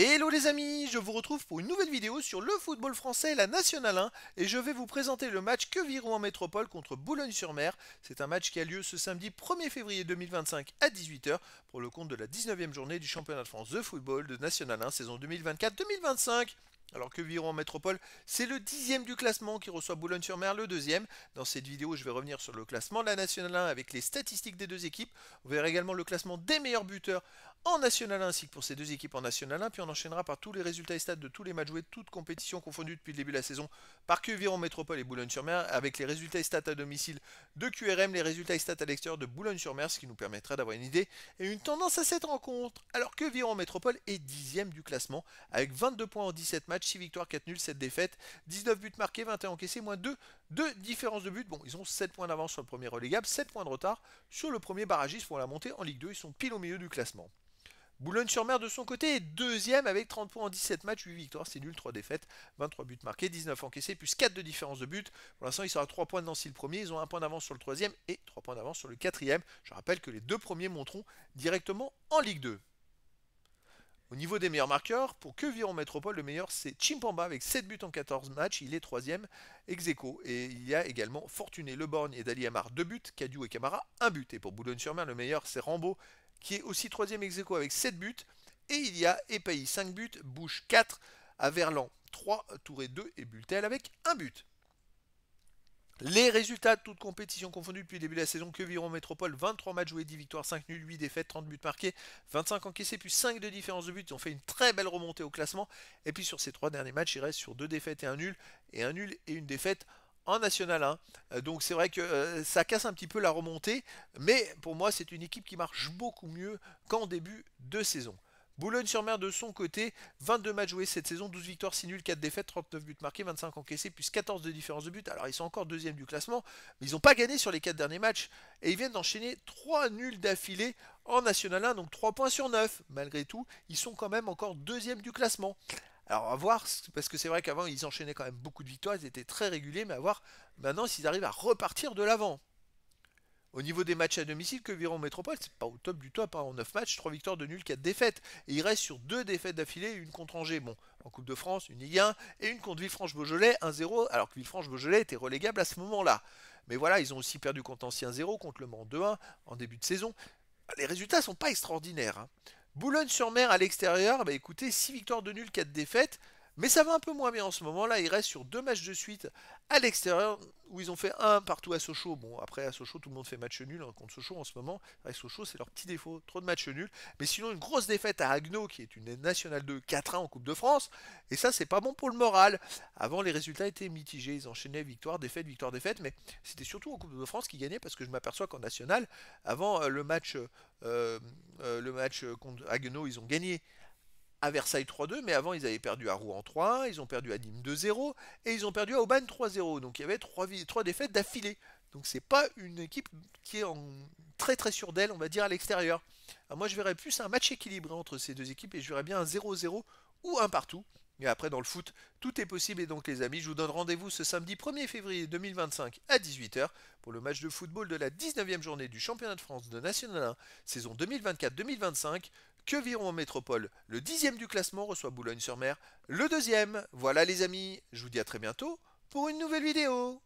Hello les amis, je vous retrouve pour une nouvelle vidéo sur le football français, la Nationale 1, et je vais vous présenter le match Queviron en métropole contre Boulogne-sur-Mer. C'est un match qui a lieu ce samedi 1er février 2025 à 18 h pour le compte de la 19e journée du championnat de France de football de Nationale 1 saison 2024-2025. Alors Queviron en métropole, c'est le 10e du classement qui reçoit Boulogne-sur-Mer le 2e. Dans cette vidéo, je vais revenir sur le classement de la Nationale 1 avec les statistiques des deux équipes. Vous verrez également le classement des meilleurs buteurs en National 1 ainsi que pour ces deux équipes en National 1, puis on enchaînera par tous les résultats et stats de tous les matchs joués, toutes compétitions confondues depuis le début de la saison par Queviron Métropole et Boulogne-sur-Mer, avec les résultats et stats à domicile de QRM, les résultats et stats à l'extérieur de Boulogne-sur-Mer, ce qui nous permettra d'avoir une idée et une tendance à cette rencontre. Alors Queviron Métropole est 10e du classement, avec 22 points en 17 matchs, 6 victoires, 4 nuls, 7 défaites, 19 buts marqués, 21 encaissés, moins 2 de différence de but. Bon, ils ont 7 points d'avance sur le premier relégable, 7 points de retard sur le premier barragiste pour la montée en Ligue 2, ils sont pile au milieu du classement. Boulogne-sur-Mer de son côté est deuxième avec 30 points en 17 matchs, 8 victoires, c'est nul, 3 défaites, 23 buts marqués, 19 encaissés, plus 4 de différence de but. Pour l'instant, ils sont à 3 points de Nancy le premier, ils ont 1 point d'avance sur le troisième et 3 points d'avance sur le quatrième. Je rappelle que les deux premiers monteront directement en Ligue 2. Au niveau des meilleurs marqueurs, pour Queviron Métropole, le meilleur c'est Chimpamba avec 7 buts en 14 matchs, il est 3ème ex aequo. Et il y a également Fortuné, Leborgne et Dali Amar 2 buts, Cadieu et Camara 1 but. Et pour Boulogne-sur-Mer, le meilleur c'est Rambaud qui est aussi 3ème ex aequo avec 7 buts. Et il y a Epailly 5 buts, Bouche 4, Averlan 3, Touré 2 et Bultel avec 1 but. Les résultats de toutes compétitions confondues depuis le début de la saison, Queviron Métropole, 23 matchs joués, 10 victoires, 5 nuls, 8 défaites, 30 buts marqués, 25 encaissés, plus 5 de différence de but. Ils ont fait une très belle remontée au classement. Et puis sur ces 3 derniers matchs, ils restent sur 2 défaites et un nul et une défaite en National 1. Donc c'est vrai que ça casse un petit peu la remontée, mais pour moi c'est une équipe qui marche beaucoup mieux qu'en début de saison. Boulogne-sur-Mer de son côté, 22 matchs joués cette saison, 12 victoires, 6 nuls, 4 défaites, 39 buts marqués, 25 encaissés, plus 14 de différence de but. Alors ils sont encore deuxième du classement, mais ils n'ont pas gagné sur les 4 derniers matchs. Et ils viennent d'enchaîner 3 nuls d'affilée en National 1, donc 3 points sur 9. Malgré tout, ils sont quand même encore deuxième du classement. Alors à voir, parce que c'est vrai qu'avant ils enchaînaient quand même beaucoup de victoires, ils étaient très réguliers, mais à voir maintenant s'ils arrivent à repartir de l'avant. Au niveau des matchs à domicile, Queviron Métropole, c'est pas au top du top, hein. En 9 matchs, 3 victoires, 2 nuls, 4 défaites. Et il reste sur 2 défaites d'affilée et une contre Angers. Bon, en Coupe de France, une Ligue 1 et une contre Villefranche-Beaujolais, 1-0, alors que Villefranche-Beaujolais était relégable à ce moment-là. Mais voilà, ils ont aussi perdu contre Nancy 1-0, contre Le Mans 2-1 en début de saison. Les résultats sont pas extraordinaires, hein. Boulogne-sur-Mer à l'extérieur, bah écoutez, 6 victoires, 2 nuls, 4 défaites. Mais ça va un peu moins bien en ce moment. Là, ils restent sur 2 matchs de suite à l'extérieur où ils ont fait un partout à Sochaux. Bon, après à Sochaux, tout le monde fait match nul, hein, contre Sochaux en ce moment. Avec Sochaux, c'est leur petit défaut, trop de matchs nuls. Mais sinon, une grosse défaite à Agno, qui est une nationale 2 4-1 en Coupe de France. Et ça, c'est pas bon pour le moral. Avant, les résultats étaient mitigés. Ils enchaînaient victoire, défaite, victoire, défaite. Mais c'était surtout en Coupe de France qu'ils gagnaient parce que je m'aperçois qu'en national, avant le match contre Agno, ils ont gagné à Versailles 3-2, mais avant ils avaient perdu à Rouen 3-1, ils ont perdu à Nîmes 2-0 et ils ont perdu à Aubagne 3-0. Donc il y avait 3 défaites d'affilée. Donc c'est pas une équipe qui est très très sûre d'elle, on va dire, à l'extérieur. Moi je verrais plus un match équilibré entre ces deux équipes et je verrais bien un 0-0 ou un partout. Mais après dans le foot, tout est possible et donc les amis, je vous donne rendez-vous ce samedi 1er février 2025 à 18 h pour le match de football de la 19e journée du championnat de France de National 1 saison 2024-2025. Queviron en métropole, le 10e du classement, reçoit Boulogne-sur-Mer, le 2e. Voilà les amis, je vous dis à très bientôt pour une nouvelle vidéo.